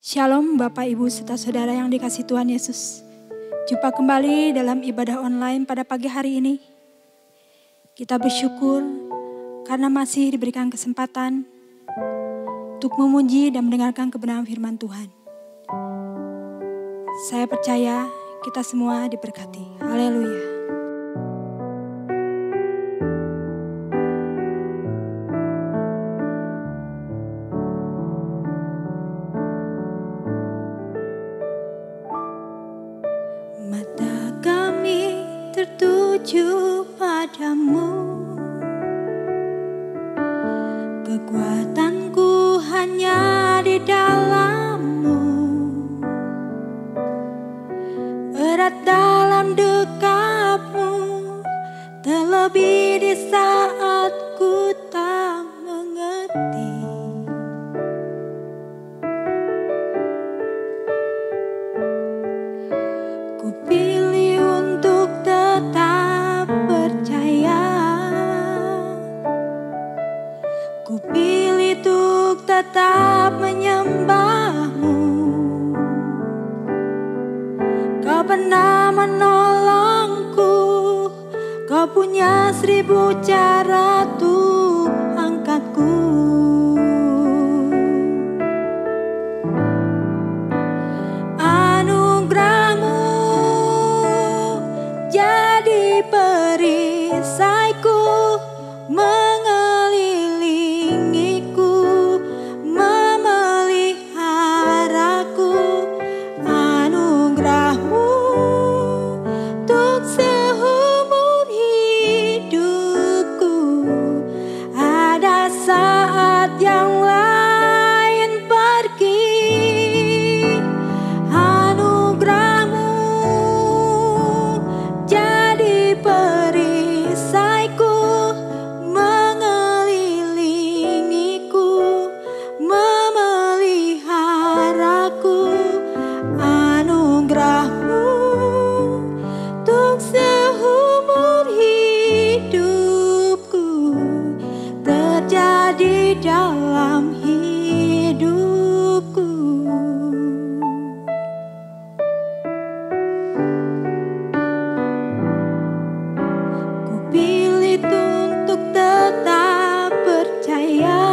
Shalom Bapak Ibu serta Saudara yang dikasihi Tuhan Yesus. Jumpa kembali dalam ibadah online pada pagi hari ini. Kita bersyukur karena masih diberikan kesempatan untuk memuji dan mendengarkan kebenaran firman Tuhan. Saya percaya kita semua diberkati. Haleluya. Mata kami tertuju padamu, kekuatanku hanya di dalam-Mu, erat dalam dekap-Mu, terlebih di saat ku tak mengerti. Ku pilih untuk tetap percaya, ku pilih untuk tetap menyembah-Mu. Kau pernah menolongku, Kau punya 1000 cara untuk angkatku. Anugerah-Mu jadi perisaiku, mengelilingiku, memeliharaku. Anugerah-Mu untuk seumur hidupku. Ada saat yang lain pergi, anugerah-Mu jadi perisaiku, mengelilingiku, memeliharaku. Anugerah-Mu untuk seumur hidupku, terjadi dalam hidupku. Ku pilih untuk tetap percaya,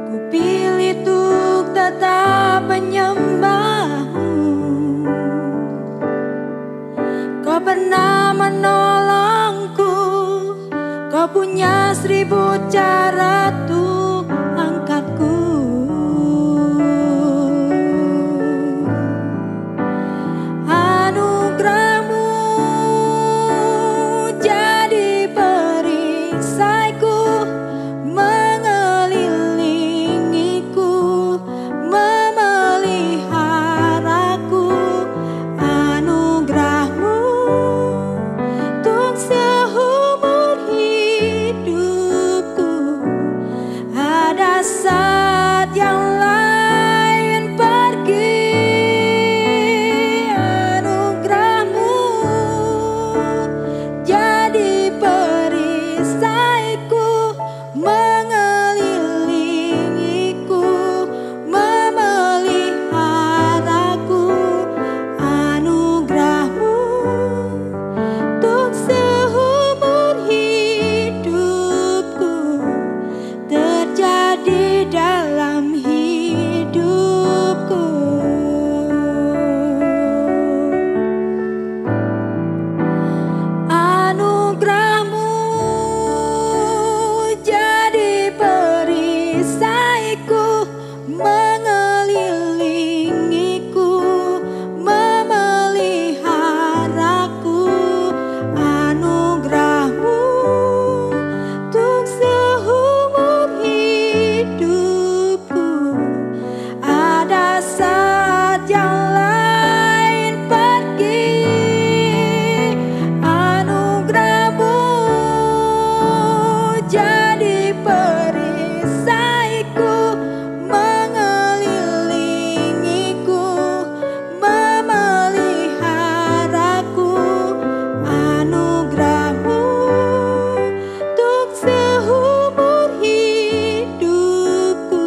ku pilih untuk tetap menyembah-Mu. Kau pernah menolongku, Kau punya 1000 cara untuk angkatku. Anugerah-Mu jadi perisaiku, mengelilingiku, memeliharaku. Anugerah-Mu untuk seumur hidupku. Ada saat yang lain pergi, anugerah-Mu jadi perisaiku, mengelilingiku, memeliharaku. Anugerah-Mu untuk seumur hidupku, terjadi dalam hidupku. Anugerah-Mu jadi perisaiku, mengelilingiku, memeliharaku. Anugerah-Mu untuk seumur hidupku. Ada saat yang lain pergi, anugerah-Mu jadi perisaiku, mengelilingiku, memeliharaku. Anugerah-Mu untuk seumur hidupku,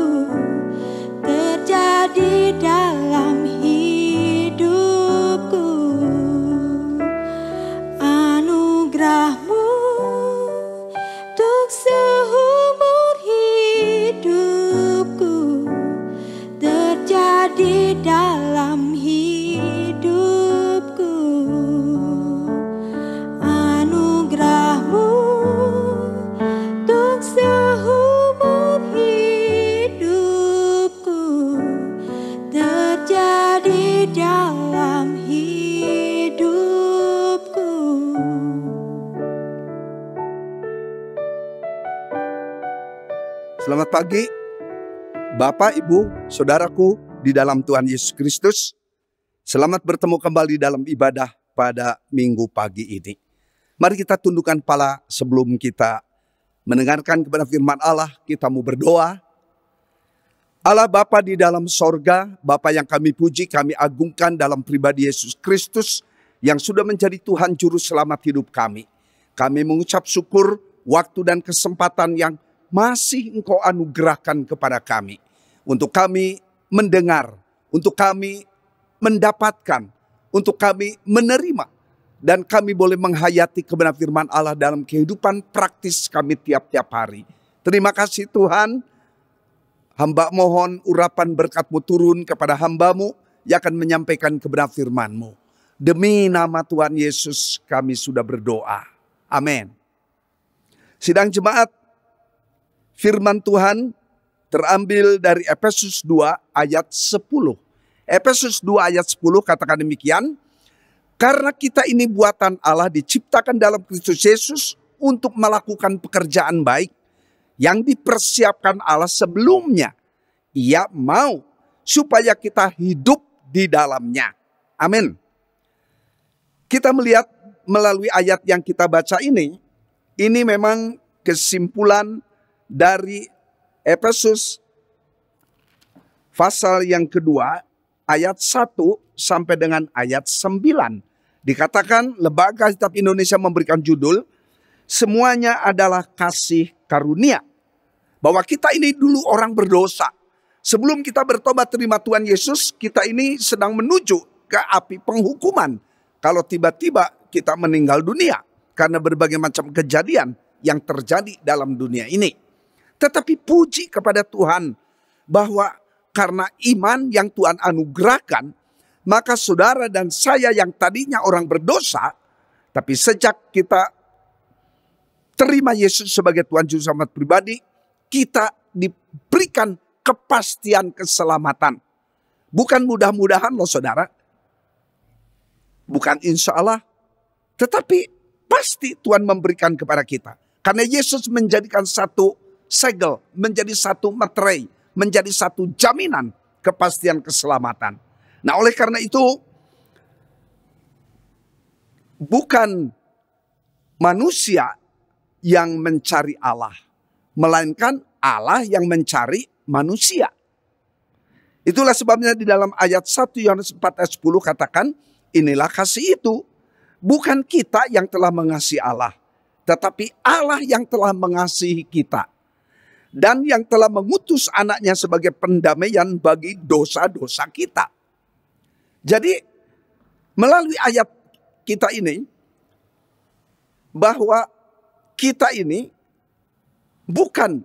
Selamat pagi, Bapak, Ibu, Saudaraku di dalam Tuhan Yesus Kristus. Selamat bertemu kembali dalam ibadah pada minggu pagi ini. Mari kita tundukkan kepala sebelum kita mendengarkan kepada firman Allah. Kita mau berdoa. Allah Bapa di dalam sorga, Bapa yang kami puji, kami agungkan dalam pribadi Yesus Kristus yang sudah menjadi Tuhan Juru Selamat hidup kami. Kami mengucap syukur waktu dan kesempatan yang masih Engkau anugerahkan kepada kami. Untuk kami mendengar, untuk kami mendapatkan, untuk kami menerima. Dan kami boleh menghayati kebenaran firman Allah dalam kehidupan praktis kami tiap-tiap hari. Terima kasih Tuhan. Hamba mohon urapan berkat-Mu turun kepada hamba-Mu yang akan menyampaikan kebenaran firman-Mu. Demi nama Tuhan Yesus kami sudah berdoa. Amin. Sidang jemaat, firman Tuhan terambil dari Efesus 2 ayat 10. Efesus 2 ayat 10 katakan demikian. Karena kita ini buatan Allah diciptakan dalam Kristus Yesus untuk melakukan pekerjaan baik yang dipersiapkan Allah sebelumnya. Ia mau supaya kita hidup di dalamnya. Amin. Kita melihat melalui ayat yang kita baca ini memang kesimpulan dari Efesus pasal yang kedua ayat 1 sampai dengan ayat 9. Dikatakan Lembaga Alkitab Indonesia memberikan judul semuanya adalah kasih karunia. Bahwa kita ini dulu orang berdosa. Sebelum kita bertobat terima Tuhan Yesus, kita ini sedang menuju ke api penghukuman. Kalau tiba-tiba kita meninggal dunia karena berbagai macam kejadian yang terjadi dalam dunia ini. Tetapi puji kepada Tuhan bahwa karena iman yang Tuhan anugerahkan, maka saudara dan saya yang tadinya orang berdosa, tapi sejak kita terima Yesus sebagai Tuhan Juru Selamat pribadi, kita diberikan kepastian keselamatan. Bukan mudah-mudahan loh saudara, bukan insya Allah, tetapi pasti Tuhan memberikan kepada kita. Karena Yesus menjadikan satu segel, menjadi satu materai, menjadi satu jaminan kepastian keselamatan. Nah oleh karena itu, bukan manusia yang mencari Allah, melainkan Allah yang mencari manusia. Itulah sebabnya di dalam ayat 1 Yohanes 4 ayat 10 katakan, inilah kasih itu. Bukan kita yang telah mengasihi Allah, tetapi Allah yang telah mengasihi kita. Dan yang telah mengutus anaknya sebagai pendamaian bagi dosa-dosa kita. Jadi melalui ayat kita ini, bahwa kita ini bukan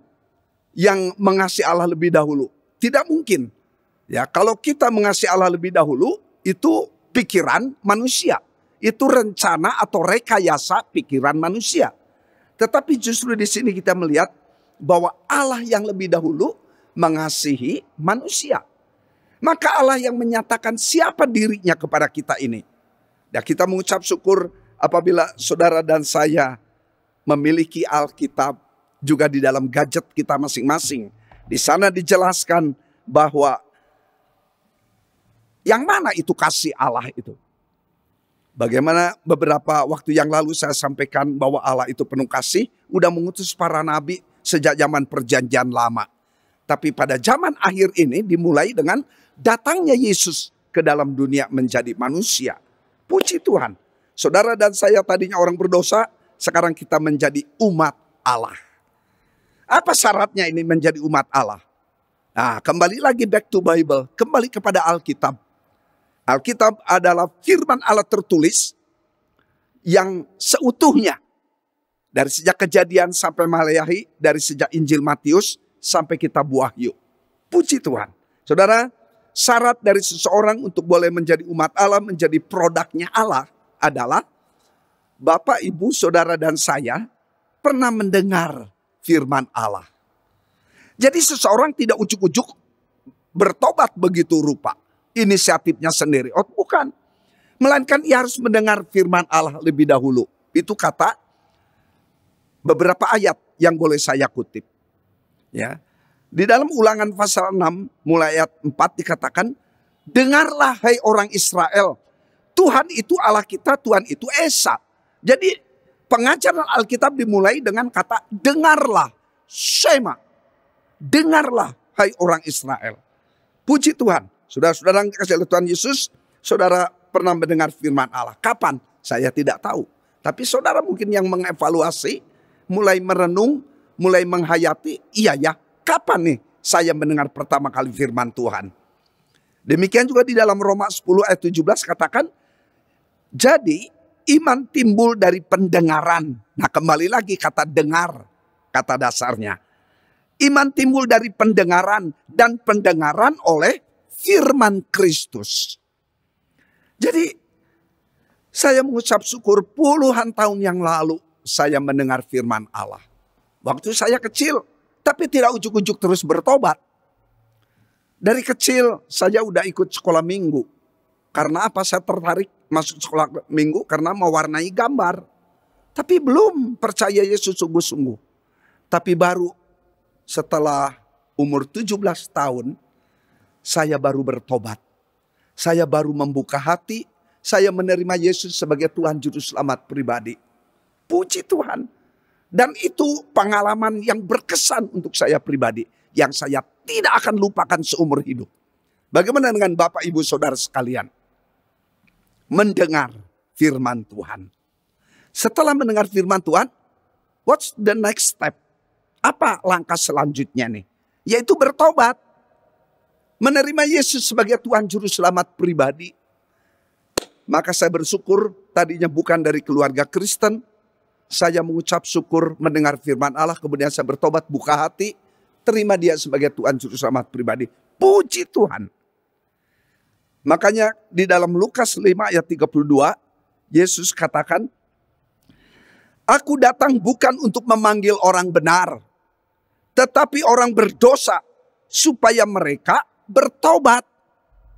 yang mengasihi Allah lebih dahulu. Tidak mungkin. Ya, kalau kita mengasihi Allah lebih dahulu, itu pikiran manusia. Itu rencana atau rekayasa pikiran manusia. Tetapi justru di sini kita melihat bahwa Allah yang lebih dahulu mengasihi manusia. Maka Allah yang menyatakan siapa dirinya kepada kita ini. Dan kita mengucap syukur apabila saudara dan saya memiliki Alkitab juga di dalam gadget kita masing-masing. Di sana dijelaskan bahwa yang mana itu kasih Allah itu. Bagaimana beberapa waktu yang lalu saya sampaikan bahwa Allah itu penuh kasih, udah mengutus para nabi sejak zaman perjanjian lama. Tapi pada zaman akhir ini dimulai dengan datangnya Yesus ke dalam dunia menjadi manusia. Puji Tuhan. Saudara dan saya tadinya orang berdosa, sekarang kita menjadi umat Allah. Apa syaratnya ini menjadi umat Allah? Nah, kembali lagi back to Bible, kembali kepada Alkitab. Alkitab adalah firman Allah tertulis yang seutuhnya. Dari sejak Kejadian sampai Maleakhi, dari sejak Injil Matius sampai kitab Wahyu. Puji Tuhan. Saudara, syarat dari seseorang untuk boleh menjadi umat Allah, menjadi produknya Allah adalah Bapak, Ibu, Saudara dan saya pernah mendengar firman Allah. Jadi seseorang tidak ujuk-ujuk bertobat begitu rupa. Inisiatifnya sendiri. Oh bukan. Melainkan ia harus mendengar firman Allah lebih dahulu. Itu kata beberapa ayat yang boleh saya kutip. Ya, Di dalam Ulangan pasal 6 mulai ayat 4 dikatakan, dengarlah hai orang Israel, Tuhan itu Allah kita, Tuhan itu Esa. Jadi pengajaran Alkitab dimulai dengan kata dengarlah, Shema. Dengarlah hai orang Israel. Puji Tuhan. Saudara-saudara yang dikasihi oleh Tuhan Yesus, saudara pernah mendengar firman Allah. Kapan? Saya tidak tahu. Tapi saudara mungkin yang mengevaluasi, mulai merenung, mulai menghayati, iya ya, kapan nih saya mendengar pertama kali firman Tuhan? Demikian juga di dalam Roma 10 ayat 17 katakan, jadi iman timbul dari pendengaran. Nah kembali lagi kata dengar, kata dasarnya. Iman timbul dari pendengaran dan pendengaran oleh firman Kristus. Jadi saya mengucap syukur puluhan tahun yang lalu saya mendengar firman Allah. Waktu saya kecil, tapi tidak ujuk-ujuk terus bertobat. Dari kecil saya udah ikut sekolah minggu. Karena apa saya tertarik masuk sekolah minggu? Karena mewarnai gambar. Tapi belum percaya Yesus sungguh-sungguh. Tapi baru setelah umur 17 tahun, saya baru bertobat. Saya baru membuka hati. Saya menerima Yesus sebagai Tuhan Juru Selamat pribadi. Puji Tuhan. Dan itu pengalaman yang berkesan untuk saya pribadi. Yang saya tidak akan lupakan seumur hidup. Bagaimana dengan Bapak Ibu Saudara sekalian? Mendengar firman Tuhan. Setelah mendengar firman Tuhan, what's the next step? Apa langkah selanjutnya nih? Yaitu bertobat. Menerima Yesus sebagai Tuhan Juru Selamat pribadi. Maka saya bersyukur tadinya bukan dari keluarga Kristen. Saya mengucap syukur mendengar firman Allah. Kemudian saya bertobat, buka hati. Terima dia sebagai Tuhan Juru Selamat pribadi. Puji Tuhan. Makanya di dalam Lukas 5 ayat 32. Yesus katakan. Aku datang bukan untuk memanggil orang benar. Tetapi orang berdosa. Supaya mereka bertobat.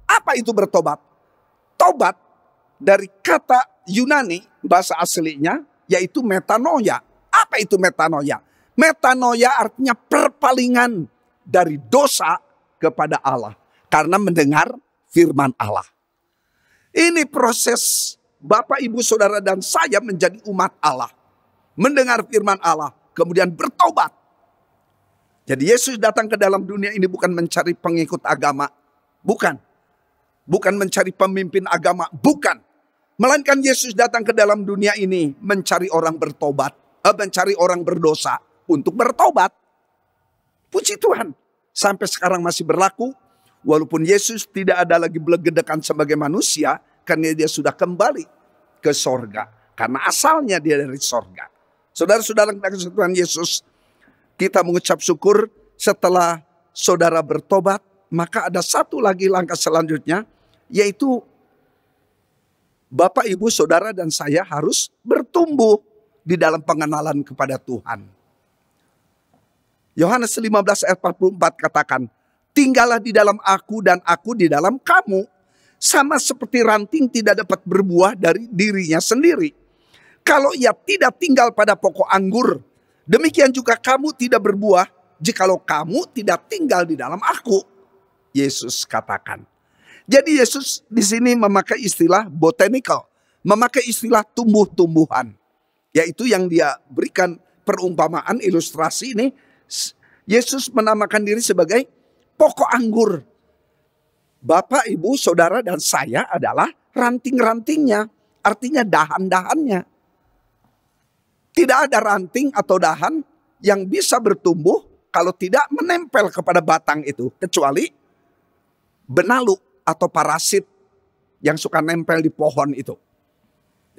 Apa itu bertobat? Tobat dari kata Yunani, bahasa aslinya, yaitu metanoia. Apa itu metanoia? Metanoia artinya perpalingan dari dosa kepada Allah. Karena mendengar firman Allah. Ini proses Bapak, Ibu, Saudara, dan saya menjadi umat Allah. Mendengar firman Allah, kemudian bertobat. Jadi Yesus datang ke dalam dunia ini bukan mencari pengikut agama. Bukan. Bukan mencari pemimpin agama. Bukan. Melainkan Yesus datang ke dalam dunia ini mencari orang bertobat. Mencari orang berdosa untuk bertobat. Puji Tuhan. Sampai sekarang masih berlaku. Walaupun Yesus tidak ada lagi belegedekan sebagai manusia. Karena dia sudah kembali ke sorga. Karena asalnya dia dari sorga. Saudara-saudara Tuhan Yesus. Kita mengucap syukur setelah saudara bertobat. Maka ada satu lagi langkah selanjutnya. Yaitu Bapak, Ibu, Saudara, dan saya harus bertumbuh di dalam pengenalan kepada Tuhan. Yohanes 15 ayat 44 katakan, tinggallah di dalam aku dan aku di dalam kamu. Sama seperti ranting tidak dapat berbuah dari dirinya sendiri. Kalau ia tidak tinggal pada pokok anggur, demikian juga kamu tidak berbuah jikalau kamu tidak tinggal di dalam aku. Yesus katakan. Jadi Yesus di sini memakai istilah botanical, memakai istilah tumbuh-tumbuhan, yaitu yang dia berikan perumpamaan ilustrasi ini. Yesus menamakan diri sebagai pokok anggur. Bapak, Ibu, Saudara, dan saya adalah ranting-rantingnya, artinya dahan-dahannya. Tidak ada ranting atau dahan yang bisa bertumbuh kalau tidak menempel kepada batang itu, kecuali benalu atau parasit yang suka nempel di pohon itu.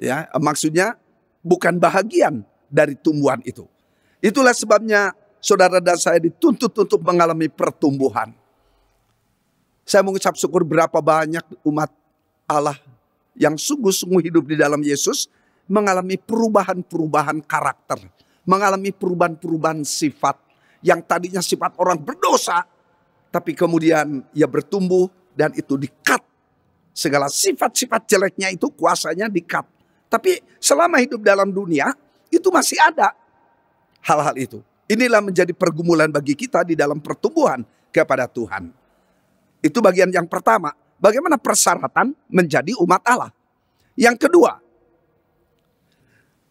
Ya, maksudnya bukan bahagian dari tumbuhan itu. Itulah sebabnya saudara dan saya dituntut untuk mengalami pertumbuhan. Saya mengucap syukur berapa banyak umat Allah yang sungguh-sungguh hidup di dalam Yesus mengalami perubahan-perubahan karakter, mengalami perubahan-perubahan sifat yang tadinya sifat orang berdosa, tapi kemudian ia bertumbuh. Dan itu di-cut. Segala sifat-sifat jeleknya itu kuasanya di-cut. Tapi selama hidup dalam dunia itu masih ada hal-hal itu. Inilah menjadi pergumulan bagi kita di dalam pertumbuhan kepada Tuhan. Itu bagian yang pertama. Bagaimana persyaratan menjadi umat Allah. Yang kedua,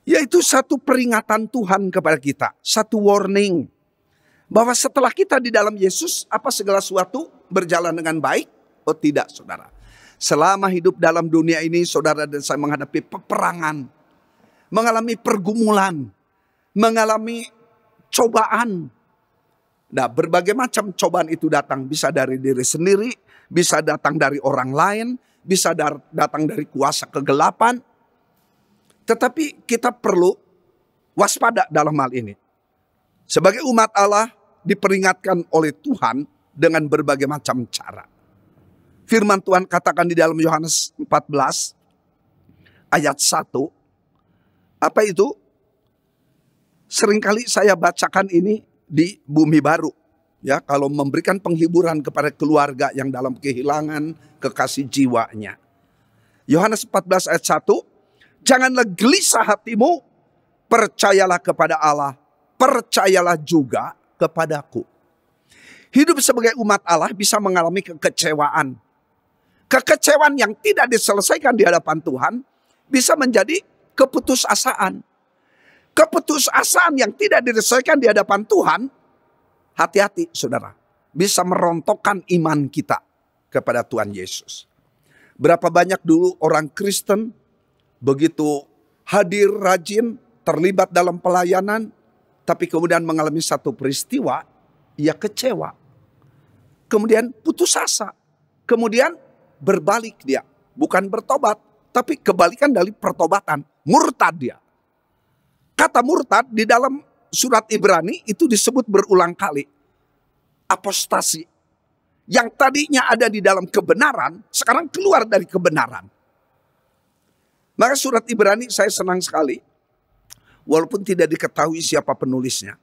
yaitu satu peringatan Tuhan kepada kita. Satu warning. Bahwa setelah kita di dalam Yesus, apa segala sesuatu berjalan dengan baik? Oh tidak, saudara. Selama hidup dalam dunia ini, saudara dan saya menghadapi peperangan. Mengalami pergumulan. Mengalami cobaan. Nah, berbagai macam cobaan itu datang. Bisa dari diri sendiri, bisa datang dari orang lain, bisa datang dari kuasa kegelapan. Tetapi kita perlu waspada dalam hal ini. Sebagai umat Allah diperingatkan oleh Tuhan dengan berbagai macam cara. Firman Tuhan katakan di dalam Yohanes 14 ayat 1. Apa itu? Seringkali saya bacakan ini di Bumi Baru. Ya, kalau memberikan penghiburan kepada keluarga yang dalam kehilangan kekasih jiwanya. Yohanes 14 ayat 1. Janganlah gelisah hatimu, percayalah kepada Allah, percayalah juga kepadaku. Hidup sebagai umat Allah bisa mengalami kekecewaan. Kekecewaan yang tidak diselesaikan di hadapan Tuhan bisa menjadi keputusasaan. Keputusasaan yang tidak diselesaikan di hadapan Tuhan, hati-hati saudara, bisa merontokkan iman kita kepada Tuhan Yesus. Berapa banyak dulu orang Kristen begitu hadir rajin, terlibat dalam pelayanan, tapi kemudian mengalami satu peristiwa, ia kecewa. Kemudian putus asa. Kemudian berbalik dia. Bukan bertobat, tapi kebalikan dari pertobatan. Murtad dia. Kata murtad di dalam surat Ibrani itu disebut berulang kali. Apostasi. Yang tadinya ada di dalam kebenaran, sekarang keluar dari kebenaran. Maka surat Ibrani saya senang sekali. Walaupun tidak diketahui siapa penulisnya.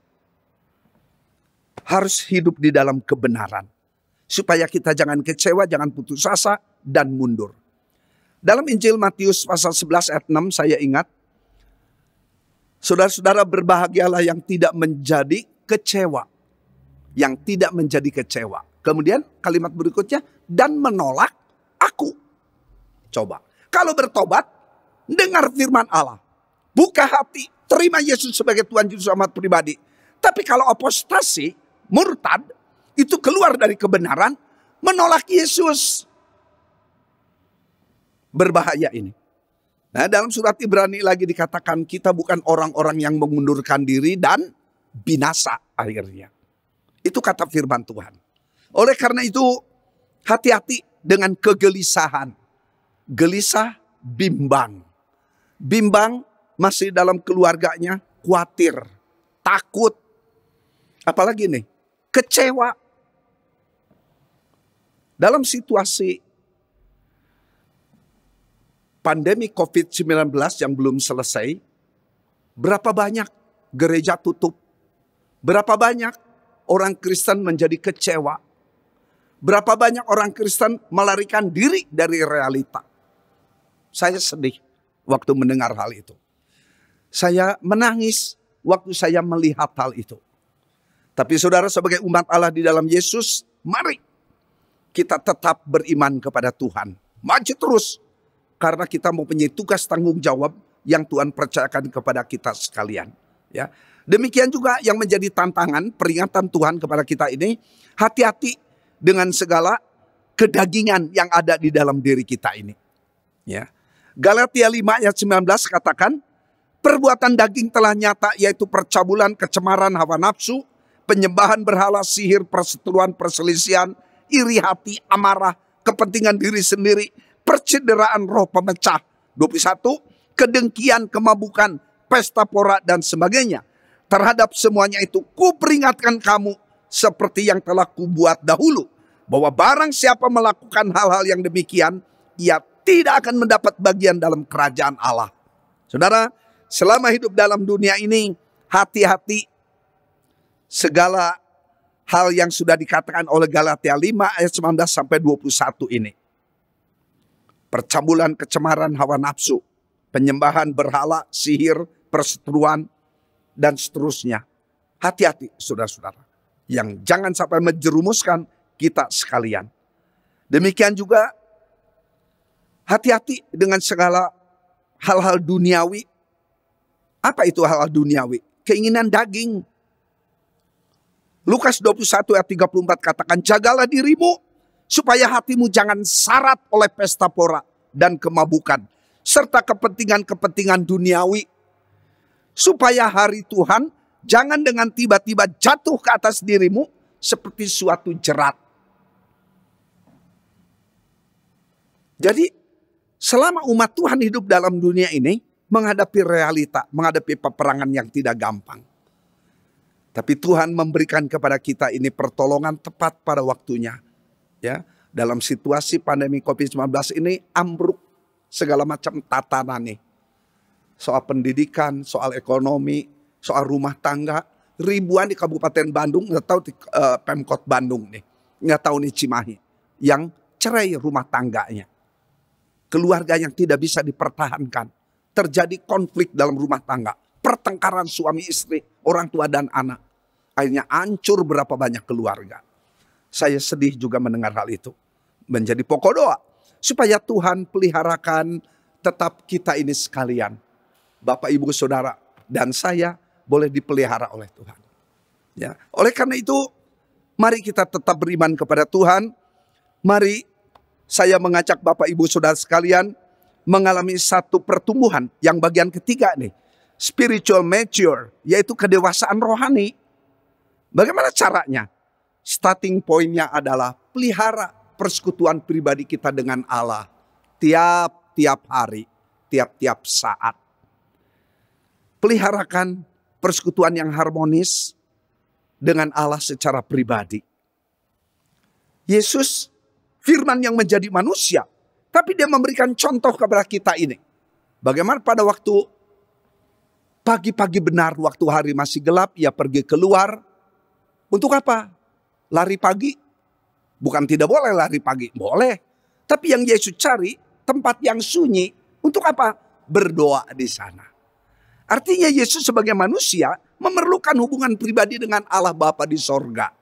Harus hidup di dalam kebenaran. Supaya kita jangan kecewa, jangan putus asa, dan mundur. Dalam Injil Matius pasal 11 ayat 6 saya ingat. Saudara-saudara berbahagialah yang tidak menjadi kecewa. Yang tidak menjadi kecewa. Kemudian kalimat berikutnya, dan menolak aku. Coba. Kalau bertobat, dengar firman Allah. Buka hati, terima Yesus sebagai Tuhan Juru Selamat pribadi. Tapi kalau apostasi, murtad, itu keluar dari kebenaran, menolak Yesus. Berbahaya ini. Nah, dalam surat Ibrani lagi dikatakan kita bukan orang-orang yang mengundurkan diri dan binasa akhirnya. Itu kata firman Tuhan. Oleh karena itu hati-hati dengan kegelisahan. Gelisah, bimbang. Bimbang masih dalam keluarganya, khawatir, takut. Apalagi nih, kecewa. Dalam situasi pandemi COVID-19 yang belum selesai, berapa banyak gereja tutup, berapa banyak orang Kristen menjadi kecewa, berapa banyak orang Kristen melarikan diri dari realita. Saya sedih waktu mendengar hal itu. Saya menangis waktu saya melihat hal itu. Tapi saudara sebagai umat Allah di dalam Yesus, mari kita tetap beriman kepada Tuhan. Maju terus. Karena kita mempunyai tugas tanggung jawab yang Tuhan percayakan kepada kita sekalian. Ya, demikian juga yang menjadi tantangan peringatan Tuhan kepada kita ini. Hati-hati dengan segala kedagingan yang ada di dalam diri kita ini. Ya. Galatia 5 ayat 19 katakan, perbuatan daging telah nyata yaitu percabulan, kecemaran, hawa nafsu, penyembahan berhala, sihir, perseteruan, perselisihan, iri hati, amarah, kepentingan diri sendiri, percederaan roh pemecah. 21, kedengkian, kemabukan, pesta pora dan sebagainya. Terhadap semuanya itu kuperingatkan kamu seperti yang telah kubuat dahulu. Bahwa barang siapa melakukan hal-hal yang demikian, ia tidak akan mendapat bagian dalam kerajaan Allah. Saudara, selama hidup dalam dunia ini, hati-hati segala hal yang sudah dikatakan oleh Galatia 5 ayat 19 sampai 21 ini. Percabulan, kecemaran, hawa nafsu, penyembahan berhala, sihir, perseteruan, dan seterusnya. Hati-hati saudara-saudara. Yang jangan sampai menjerumuskan kita sekalian. Demikian juga hati-hati dengan segala hal-hal duniawi. Apa itu hal-hal duniawi? Keinginan daging. Lukas 21 ayat 34 katakan, jagalah dirimu supaya hatimu jangan syarat oleh pesta pora dan kemabukan, serta kepentingan-kepentingan duniawi. Supaya hari Tuhan jangan dengan tiba-tiba jatuh ke atas dirimu seperti suatu jerat. Jadi selama umat Tuhan hidup dalam dunia ini, menghadapi realita, menghadapi peperangan yang tidak gampang. Tapi Tuhan memberikan kepada kita ini pertolongan tepat pada waktunya. Ya, dalam situasi pandemi COVID-19 ini ambruk segala macam tatanan nih. Soal pendidikan, soal ekonomi, soal rumah tangga. Ribuan di Kabupaten Bandung, nggak tahu di Pemkot Bandung nih. Nggak tahu nih Cimahi. Yang cerai rumah tangganya. Keluarga yang tidak bisa dipertahankan. Terjadi konflik dalam rumah tangga. Pertengkaran suami istri, orang tua dan anak. Akhirnya hancur berapa banyak keluarga. Saya sedih juga mendengar hal itu. Menjadi pokok doa. Supaya Tuhan peliharakan tetap kita ini sekalian. Bapak, Ibu, Saudara, dan saya boleh dipelihara oleh Tuhan. Ya. Oleh karena itu, mari kita tetap beriman kepada Tuhan. Mari saya mengajak Bapak, Ibu, Saudara sekalian mengalami satu pertumbuhan yang bagian ketiga nih. Spiritual mature, yaitu kedewasaan rohani. Bagaimana caranya? Starting pointnya adalah pelihara persekutuan pribadi kita dengan Allah. Tiap-tiap hari, tiap-tiap saat. Peliharakan persekutuan yang harmonis dengan Allah secara pribadi. Yesus firman yang menjadi manusia, tapi dia memberikan contoh kepada kita ini. Bagaimana pada waktu pagi-pagi benar, waktu hari masih gelap, ia pergi keluar. Untuk apa? Lari pagi? Bukan tidak boleh lari pagi, boleh. Tapi yang Yesus cari tempat yang sunyi. Untuk apa? Berdoa di sana. Artinya Yesus sebagai manusia memerlukan hubungan pribadi dengan Allah Bapa di sorga.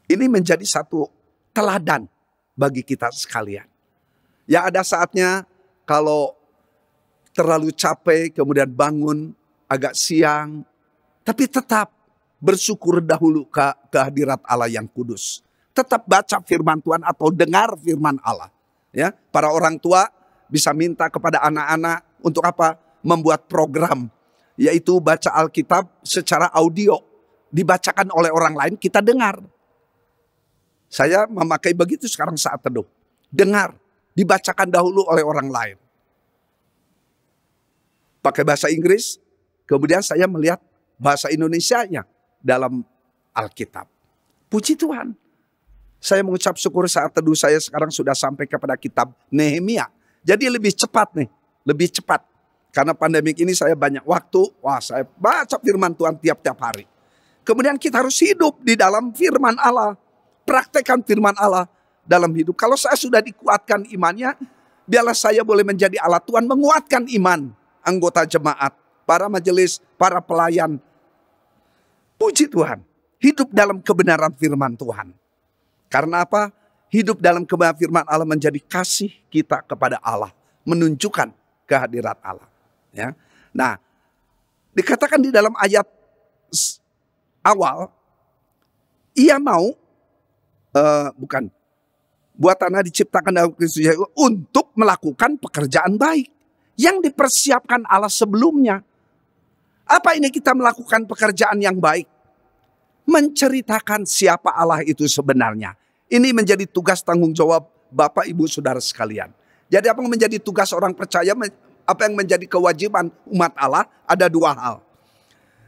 Ini menjadi satu teladan bagi kita sekalian. Ya, ada saatnya kalau terlalu capek kemudian bangun agak siang. Tapi tetap bersyukur dahulu ke kehadirat Allah yang kudus. Tetap baca firman Tuhan atau dengar firman Allah. Ya, para orang tua bisa minta kepada anak-anak untuk apa? Membuat program, yaitu baca Alkitab secara audio. Dibacakan oleh orang lain, kita dengar. Saya memakai begitu sekarang saat teduh. Dengar, dibacakan dahulu oleh orang lain. Pakai bahasa Inggris, kemudian saya melihat bahasa Indonesianya dalam Alkitab. Puji Tuhan. Saya mengucap syukur saat teduh saya sekarang sudah sampai kepada kitab Nehemia. Jadi lebih cepat nih. Lebih cepat. Karena pandemik ini saya banyak waktu. Wah, saya baca firman Tuhan tiap-tiap hari. Kemudian kita harus hidup di dalam firman Allah. Praktekkan firman Allah dalam hidup. Kalau saya sudah dikuatkan imannya, biarlah saya boleh menjadi alat Tuhan menguatkan iman anggota jemaat, para majelis, para pelayan. Puji Tuhan, hidup dalam kebenaran firman Tuhan. Karena apa? Hidup dalam kebenaran firman Allah menjadi kasih kita kepada Allah. Menunjukkan kehadirat Allah. Ya. Nah, dikatakan di dalam ayat awal, ia mau, buat tanah diciptakan dalam Kristus Yesus untuk melakukan pekerjaan baik. Yang dipersiapkan Allah sebelumnya. Apa ini kita melakukan pekerjaan yang baik? Menceritakan siapa Allah itu sebenarnya. Ini menjadi tugas tanggung jawab Bapak, Ibu, Saudara sekalian. Jadi apa yang menjadi tugas orang percaya, apa yang menjadi kewajiban umat Allah, ada dua hal.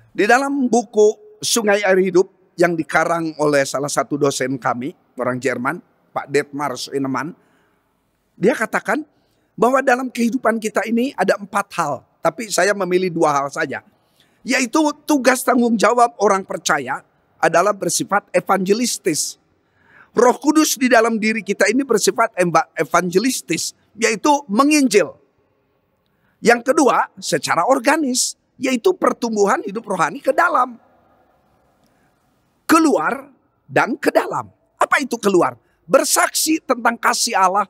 Di dalam buku Sungai Air Hidup yang dikarang oleh salah satu dosen kami, orang Jerman, Pak Detmar Swineman, dia katakan bahwa dalam kehidupan kita ini ada 4 hal. Tapi saya memilih 2 hal saja. Yaitu tugas tanggung jawab orang percaya adalah bersifat evangelistis. Roh Kudus di dalam diri kita ini bersifat evangelistis, yaitu menginjil. Yang kedua, secara organis, yaitu pertumbuhan hidup rohani ke dalam. keluar dan ke dalam. Apa itu keluar? Bersaksi tentang kasih Allah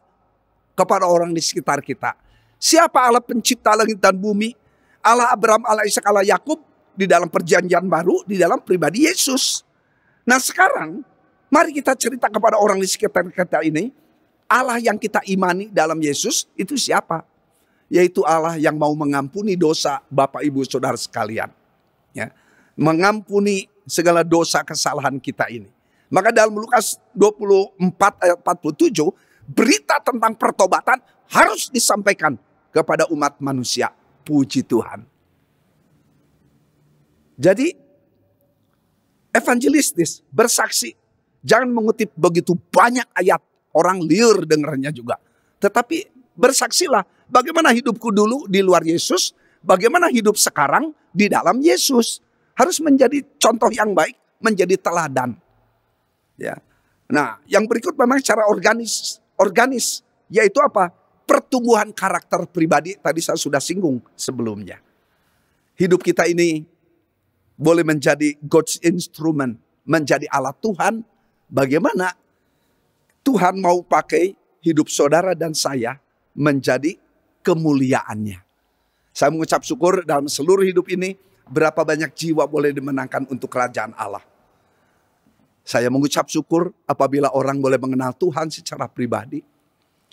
kepada orang di sekitar kita. Siapa Allah pencipta langit dan bumi? Allah Abraham, Allah Ishak, Allah Yakub di dalam perjanjian baru, di dalam pribadi Yesus. Nah sekarang, mari kita cerita kepada orang di sekitar kita ini, Allah yang kita imani dalam Yesus itu siapa? Yaitu Allah yang mau mengampuni dosa Bapak Ibu Saudara sekalian. Ya, mengampuni segala dosa kesalahan kita ini. Maka dalam Lukas 24 ayat 47, berita tentang pertobatan harus disampaikan kepada umat manusia. Puji Tuhan. Jadi evangelistis, bersaksi. Jangan mengutip begitu banyak ayat. Orang liur dengarnya juga. Tetapi bersaksilah bagaimana hidupku dulu di luar Yesus. Bagaimana hidup sekarang di dalam Yesus. Harus menjadi contoh yang baik. Menjadi teladan. Ya. Nah yang berikut memang secara organis. Yaitu apa? Pertumbuhan karakter pribadi. Tadi saya sudah singgung sebelumnya. Hidup kita ini boleh menjadi God's instrument. Menjadi alat Tuhan. Bagaimana Tuhan mau pakai hidup saudara dan saya menjadi kemuliaannya. Saya mengucap syukur dalam seluruh hidup ini, berapa banyak jiwa boleh dimenangkan untuk kerajaan Allah. Saya mengucap syukur apabila orang boleh mengenal Tuhan secara pribadi.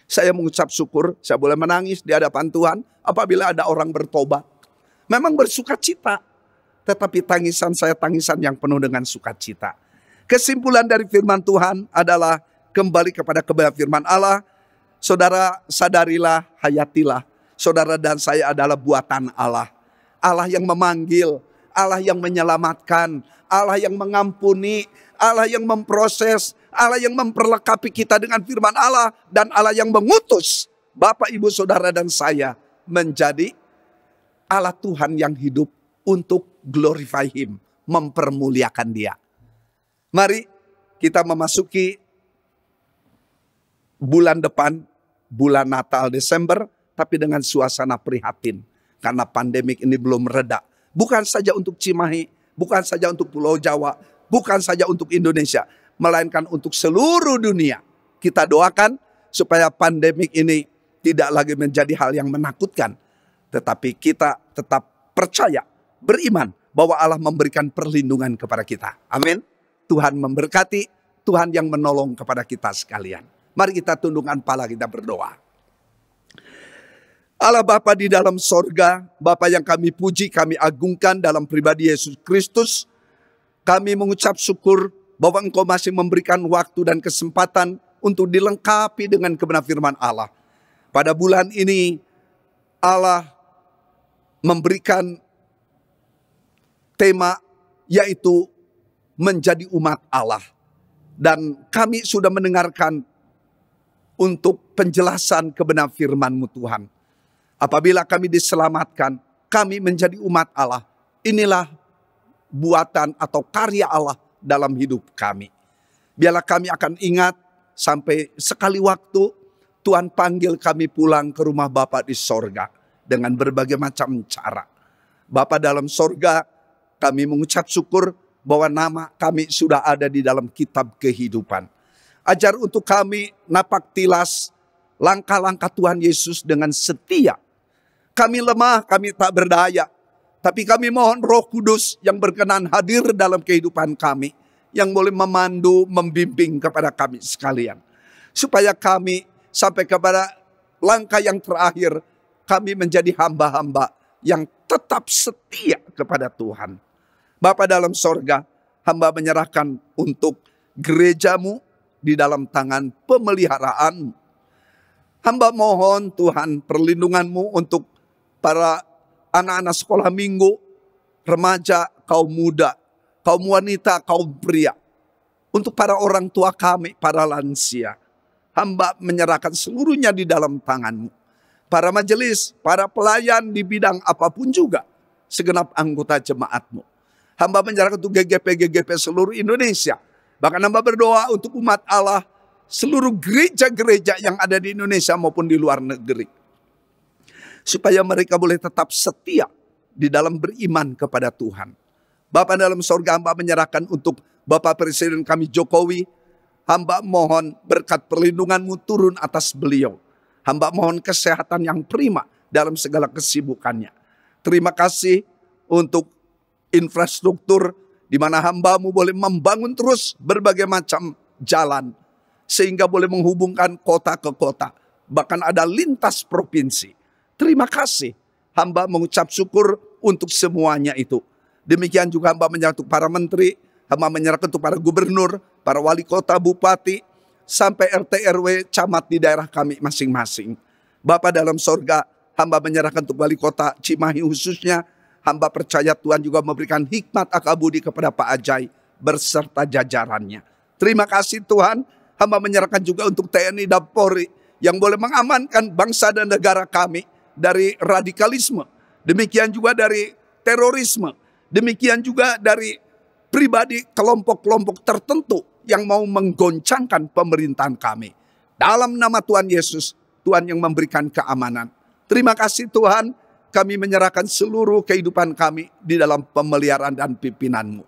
Saya mengucap syukur, saya boleh menangis di hadapan Tuhan apabila ada orang bertobat. Memang bersuka cita, tetapi tangisan saya tangisan yang penuh dengan sukacita. Kesimpulan dari firman Tuhan adalah kembali kepada kebenaran firman Allah. Saudara sadarilah, hayatilah. Saudara dan saya adalah buatan Allah. Allah yang memanggil, Allah yang menyelamatkan, Allah yang mengampuni, Allah yang memproses, Allah yang memperlengkapi kita dengan firman Allah. Dan Allah yang mengutus Bapak, Ibu, Saudara dan saya menjadi Allah Tuhan yang hidup untuk glorify Him, mempermuliakan Dia. Mari kita memasuki bulan depan, bulan Natal Desember, tapi dengan suasana prihatin. Karena pandemik ini belum reda. Bukan saja untuk Cimahi, bukan saja untuk Pulau Jawa, bukan saja untuk Indonesia, melainkan untuk seluruh dunia. Kita doakan supaya pandemik ini tidak lagi menjadi hal yang menakutkan. Tetapi kita tetap percaya, beriman bahwa Allah memberikan perlindungan kepada kita. Amin. Tuhan memberkati, Tuhan yang menolong kepada kita sekalian. Mari kita tundukkan kepala, kita berdoa. Allah Bapa di dalam sorga, Bapa yang kami puji, kami agungkan dalam pribadi Yesus Kristus. Kami mengucap syukur bahwa Engkau masih memberikan waktu dan kesempatan untuk dilengkapi dengan kebenaran firman Allah. Pada bulan ini Allah memberikan tema yaitu menjadi umat Allah. Dan kami sudah mendengarkan untuk penjelasan kebenaran firman-Mu Tuhan. Apabila kami diselamatkan, kami menjadi umat Allah. Inilah buatan atau karya Allah dalam hidup kami. Biarlah kami akan ingat sampai sekali waktu Tuhan panggil kami pulang ke rumah Bapa di sorga dengan berbagai macam cara. Bapa dalam sorga, kami mengucap syukur bahwa nama kami sudah ada di dalam kitab kehidupan. Ajar untuk kami napak tilas langkah-langkah Tuhan Yesus dengan setia. Kami lemah, kami tak berdaya. Tapi kami mohon Roh Kudus yang berkenan hadir dalam kehidupan kami. Yang boleh memandu, membimbing kepada kami sekalian. Supaya kami sampai kepada langkah yang terakhir. Kami menjadi hamba-hamba yang tetap setia kepada Tuhan. Bapa dalam sorga, hamba menyerahkan untuk gereja-Mu di dalam tangan pemeliharaan. Hamba mohon Tuhan perlindungan-Mu untuk para anak-anak sekolah minggu, remaja, kaum muda, kaum wanita, kaum pria. Untuk para orang tua kami, para lansia. Hamba menyerahkan seluruhnya di dalam tangan-Mu. Para majelis, para pelayan di bidang apapun juga. Segenap anggota jemaat-Mu. Hamba menyerahkan untuk GGP seluruh Indonesia. Bahkan hamba berdoa untuk umat Allah, seluruh gereja-gereja yang ada di Indonesia maupun di luar negeri. Supaya mereka boleh tetap setia di dalam beriman kepada Tuhan. Bapa dalam sorga, hamba menyerahkan untuk Bapak Presiden kami Jokowi. Hamba mohon berkat perlindungan-Mu turun atas beliau. Hamba mohon kesehatan yang prima dalam segala kesibukannya. Terima kasih untuk infrastruktur di mana hamba-Mu boleh membangun terus berbagai macam jalan. Sehingga boleh menghubungkan kota ke kota. Bahkan ada lintas provinsi. Terima kasih. Hamba mengucap syukur untuk semuanya itu. Demikian juga hamba menyerahkan untuk para menteri. Hamba menyerahkan untuk para gubernur, para wali kota, bupati. Sampai RT RW camat di daerah kami masing-masing. Bapa dalam sorga, hamba menyerahkan untuk wali kota Cimahi khususnya. Hamba percaya Tuhan juga memberikan hikmat akal budi kepada Pak Ajai berserta jajarannya. Terima kasih Tuhan. Hamba menyerahkan juga untuk TNI dan Polri yang boleh mengamankan bangsa dan negara kami dari radikalisme. Demikian juga dari terorisme. Demikian juga dari pribadi kelompok-kelompok tertentu yang mau menggoncangkan pemerintahan kami. Dalam nama Tuhan Yesus, Tuhan yang memberikan keamanan. Terima kasih Tuhan, kami menyerahkan seluruh kehidupan kami di dalam pemeliharaan dan pimpinanmu.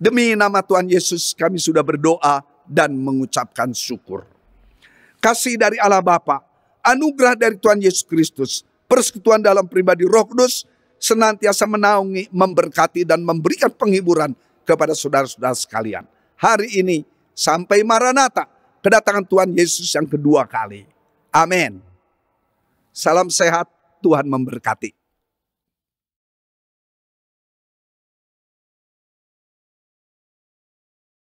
Demi nama Tuhan Yesus kami sudah berdoa dan mengucapkan syukur. Kasih dari Allah Bapa, anugerah dari Tuhan Yesus Kristus, persekutuan dalam pribadi Roh Kudus, senantiasa menaungi, memberkati dan memberikan penghiburan kepada saudara-saudara sekalian. Hari ini sampai Maranatha, kedatangan Tuhan Yesus yang kedua kali. Amin. Salam sehat, Tuhan memberkati.